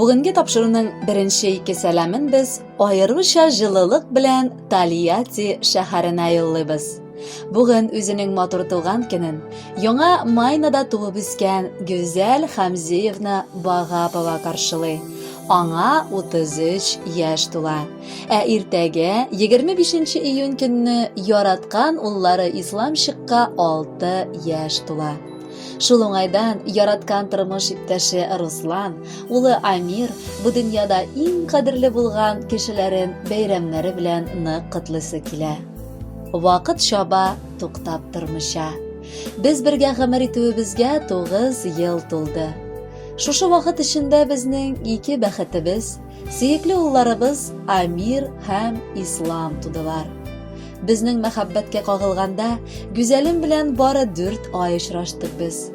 Бүгенге тапшыруның беренче ике сәламен без аеруча җылылык белән Тольятти шәһәренә юллыйбыз. Бүген үзенең матур туган көнен яңа Майнада туып үскән Гүзәл Хәмзиевна Багапова каршылый. Аңа 33 яшь тула. Иртәгә 25 июнь көнне яраткан уллары Исламчыкка 6 яшь тула. Шул уңайдан яраткан тормыш иптәше Руслан, улы Амир бу дөньяда иң кадерле булган кешеләрен бәйрәмнәре белән нык котлыйсы килә. Вакыт чаба, туктап тормыйча. Без бергә гомер итүебезгә 9 ел тулды. Шушы вакыт эчендә безнең ике бәхетебез, сөекле улларыбыз Амир һәм Ислам тудылар. Безнең мәхәббәткә кагылганда Гүзәлем белән бары 4 ай очраштык без.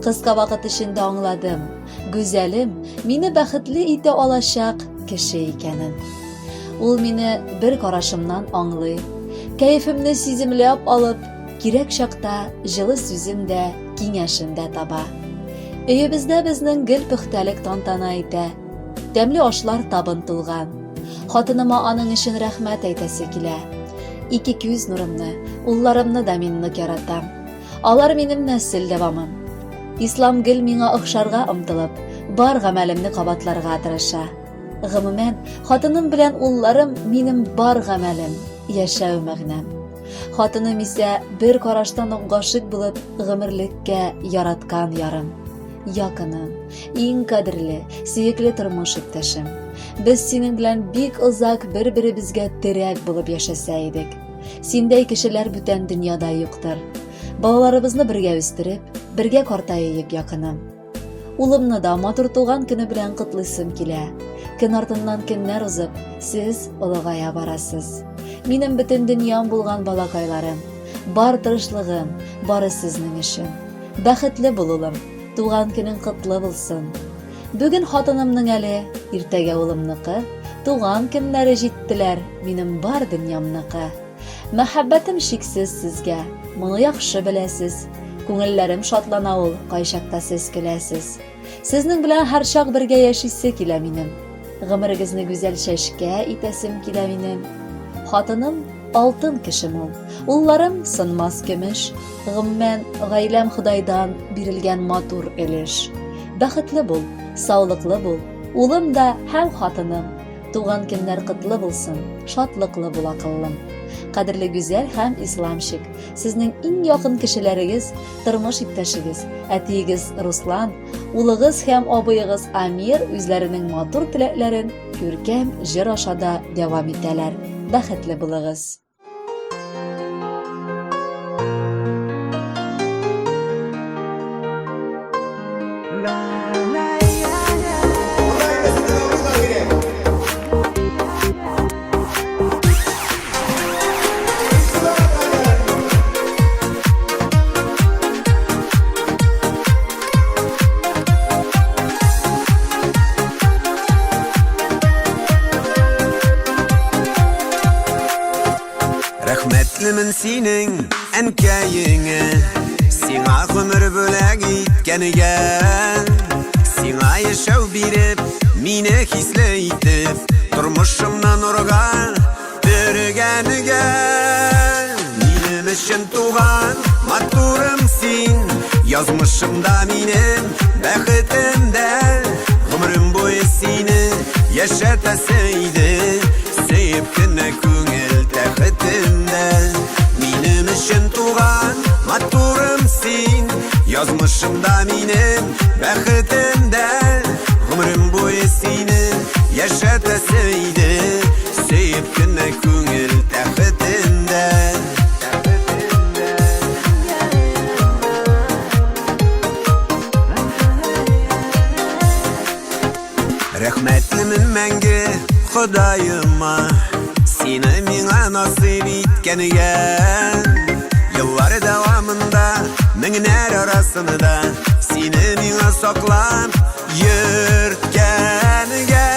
Кыска вакыт эчендә аңладым, Гүзәлем мине бәхетле итә алачак кеше икәнен. Ул мине бер карашымнан аңлый, кәефемне сиземләп алып, кирәк чакта җылы сүземдә, киңәшемдә таба. Өебездә безнең гел пөхтәлек тантана итә. Тәмле ашлар табын тулган. Хатыныма аның өчен рәхмәт әйтәсе килә. Ике күз нурымны, улларымны да мин нык яратам. Алар минем нәсел дәвамым. Ислам гел миңа охшарга омтылып, бар гамәлемне кабатларга тырыша. Гомумән, хатыным белән улларым минем бар гамәлем, яшәү мәгънәм. Хатыным исә бер караштан ук гашык булып гомерлеккә яраткан ярым. Якыным, иң кадерле, сөекле тормыш иптәшем. Без синең белән бик озак бер-беребезгә терәк булып яшәсә идек. Синдәй кешеләр бүтән дөньяда юктыр. Балаларыбызны бергә үстереп, бергә картаек якыным. Улымны да матур туган көне белән котлыйсым килә. Көн артыннан көннәр узып, сез олыгая барасыз. Минем бөтен дөньям булган балакайларым, бар тырышлыгым, бары сезнең өчен. Бәхетле булулым, туган көнең котлы булсын. Бүген хатынымның әле, иртәгә улымныкы, туган көннәре җиттеләр, минем бар дөньямныкы. Мәхәббәтем шиксез сезгә, моны яхшы беләсез. Күңелләрем шатлана ул, кайчакта сез көләсез. Сезнең белән һәр чак бергә яшисе килә минем. Гомерегезне гүзәл чәчкә итәсем килә минем. Хатыным алтын кешем ул, улларым сынмас көмеш. Гоммән гаиләм Худайдан бирелгән матур өлеш. Бәхетле бул, саулыклы бул, улым да һәм хатыным. Туган көннәр котлы булсын, шатлыклы бул акыллым. Кадерле Гүзәл һәм Исламчык, сезнең иң якын кешеләрегез, тормыш иптәшегез, әтиегез Руслан, улыгыз һәм абыегыз Амир үзләренең матур теләкләрен күркәм җыр ашада дәвам итәләр. Бәхетле булыгыз. Рәхмәтлемен синең әнкәеңә, сиңа гомер бүләк иткәнегә. Сиңа яшәү биреп, мине хисле итеп, тормышымнан нурга бергәнегә. Минем өчен туган матурым син, язмышымда минем бәхетемдә. Гомерем буе сине яшәтәсе иде, сөеп кенә күңел тәхетемдә. Минем өчен туган матурым син, язмышымда минем бәхетемдә. Гомерем буе сине яшәтәсе иде, сөеп кенә күңел тәхетемдә. Рәхмәтлемен мәңге Ходаема, сине миңа насыйп иткәнегә. Еллар дәвамында, меңнәр арасында, сине миңа саклап йөрткәнегә.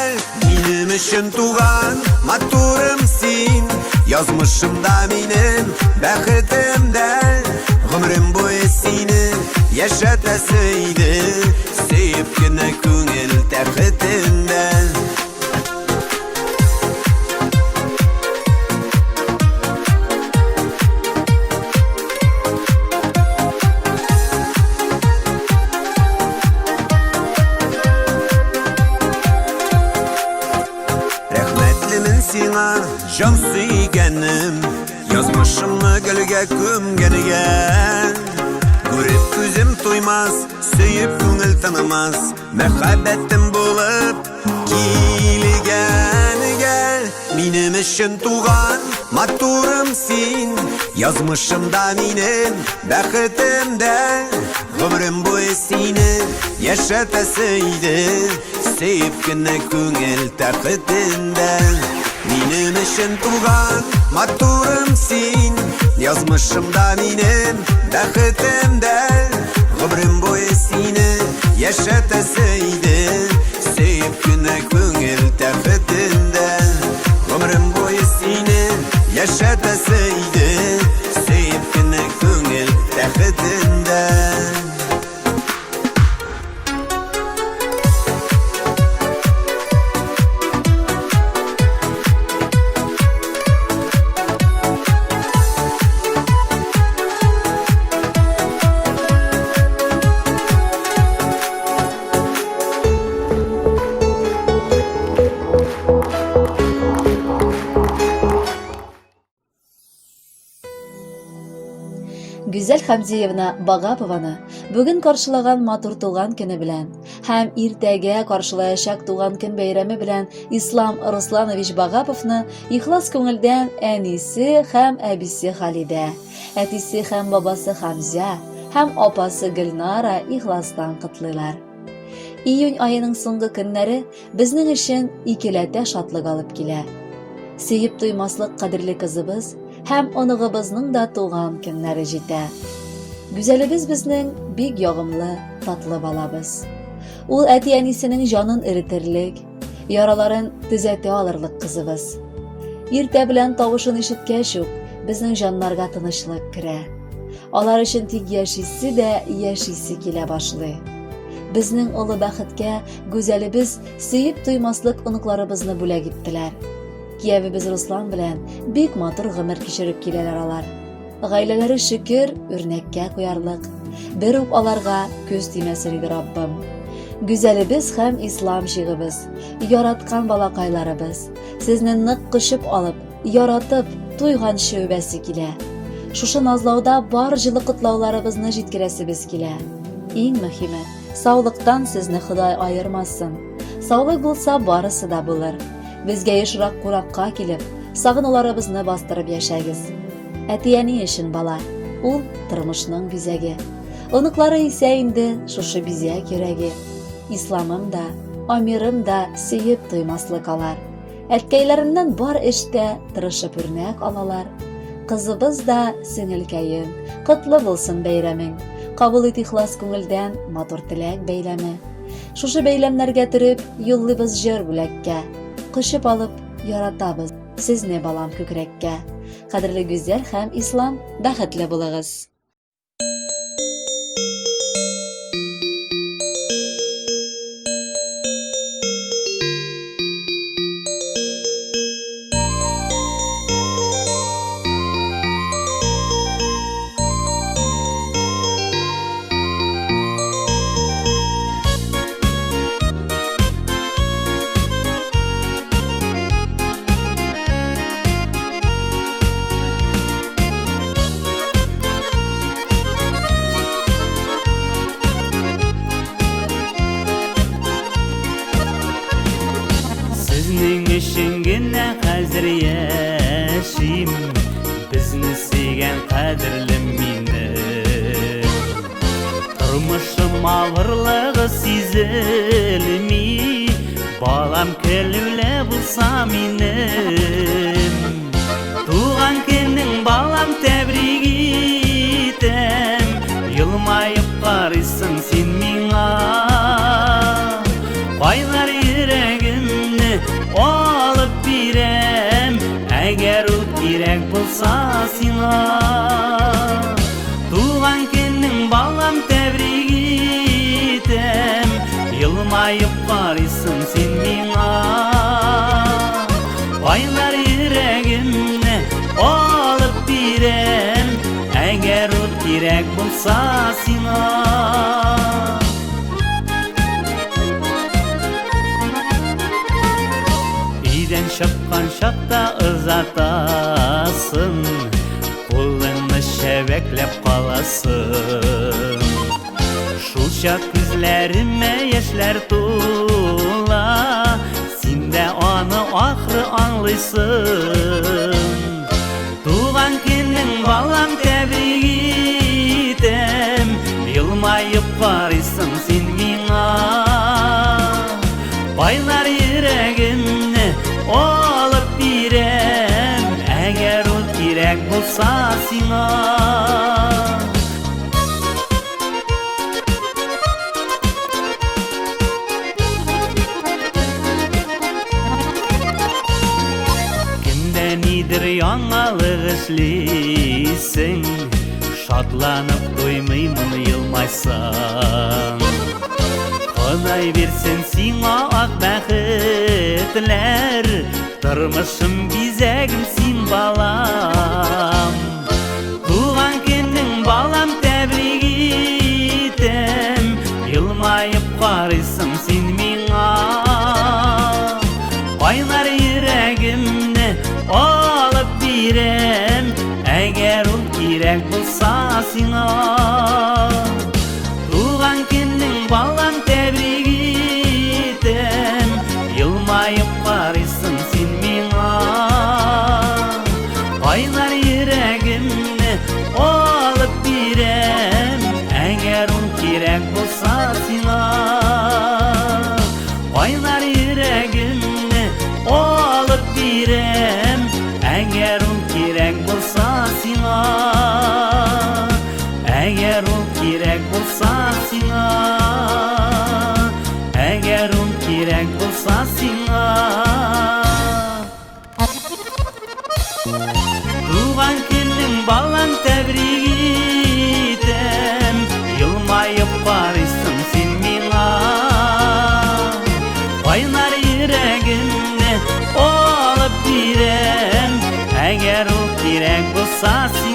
Минем өчен туган матурым син, язмышымда минем бәхетемдә. Гомерем буе сине yaşatasıydı Sevip güne köngül taqitinde Sina can suyganim Yazmışımı gölge kömgenigen Görüp gözüm toymaz Söyüp köngül tanımaz Mehabbetim bulup Kiligen Minim için tuğan Maturum sin Yazmışımda minim Bexitimde Ömrüm boyu seni Yaşatasıydı Sevip güne köngül taqitinde Minim için tuğan maturum sin Yazmışımda minim bexitimde Ömrüm boyu seni yaşatasıydı Sevip güne köngül taqitinde Ömrüm boyu seni yaşatasıydı Sevip güne köngül taqitinde Güzel Хамзиевна Багапованы бүген каршылаган матур туган көне белән һәм иртәгә каршылаячак туган көн бәйрәме белән Ислам Русланович Багаповны ихлас күңелдән әнисе һәм әбисе Халидә, әтисе һәм бабасы Хамза һәм апасы Гөлнара ихластан котлыйлар. Июнь айының соңгы көннәре безнең өчен икеләтә шатлык алып килә. Сөеп туймаслык кадерле кызыбыз һәм оныгыбызның да туган көннәре җитә. Гүзәлебез безнең бик ягымлы, татлы балабыз. Ул әти-әнисенең җанын эретерлек, яраларын төзәтә алырлык кызыбыз. Иртә белән тавышын ишеткәч үк безнең җаннарга тынычлык керә. Алар өчен тик яшисе дә яшисе килә башлый. Безнең олы бәхеткә гүзәлебез сөеп туймаслык оныкларыбызны бүләк иттеләр. Киявебез Руслан белән бик матур гомер кичереп киләләр алар. Гаиләләре шөкер, үрнәккә куярлык. Бер үк аларга күз тимәсен иде Раббым. Гүзәлебез һәм ислам шигыбыз, яраткан балакайларыбыз, сезне нык кышып алып, яратып, туйган шөбәсе килә. Шушы назлауда бар җылы котлауларыбызны җиткерәсебез килә. Иң мөһиме, саулыктан сезне Ходай айырмасын. Саулык булса барысы да булыр. Безгә ешрак куракка килеп, сагынуларыбызны бастырып яшәгез. Әти-әни өчен бала, ул тормышның бизәге. Оныклары исә инде шушы бизәк йөрәге. Исламым да, амирым да сөеп туймаслык алар. Әткәйләреннән бар эштә тырышып үрнәк алалар. Кызыбыз да сеңелкәем, котлы булсын бәйрәмең. Кабул ит ихлас күңелдән матур теләк бәйләме. Шушы бәйләмнәргә төреп, юллыйбыз җыр бүләккә. Кышып алып, яратабыз сезне балам күкрәккә. Кадерле гүзәл һәм ислам, бәхетле булыгыз. Şingine hazır yaşayım Bizni sevgen kadirlim minim Turmuşum ağırlığı sizilmi Balam kelüle bulsa minim Tuğan kendin balam tebrik etem Yılmayıp karısın sen mina Baylar yüreğini alıp birem Eğer o kirek bulsa sina Tuğan kendin balam tebrik булса сиңа. Үйден шыққан шақта ызатасың, қолыңны шәбәкләп қаласың. Шулча күзләремә яшьләр тула, син дә аны ахры аңлыйсың. Туган көнең балам, тәбрик итәм, елмаеп карыйсың син миңа. Байлар йөрәгемне алып бирәм, әгәр ул кирәк булса сиңа. Нидер яңалык эшлисең, шатланып туймыймын елмайсаң. Ходай бирсен сиңа ак бәхетләр, тормышым бизәгем син балам. Туган көнең балам, тәбрик итәм, елмаеп карыйсың син миңа. Байлар йөрәгемне алып бирәм, әгәр ул кирәк булса сиңа. Туган көнең балам, тәбрик итәм, елмаеп карыйсың син миңа. Байлар йөрәгемне алып бирәм, әгәр ул кирәк булса сиңа. Байлар йөрәгемне алып бирәм, әгәр ул кирәк булса сиңа. Әгәр ул кирәк булса сиңа. Әгәр ул кирәк булса сиңа. Туган көнең балам, тәбрик итәм, елмаеп карыйсың син миңа. Байлар йөрәгемне алып бирәм, әгәр ул кирәк булса сиңа.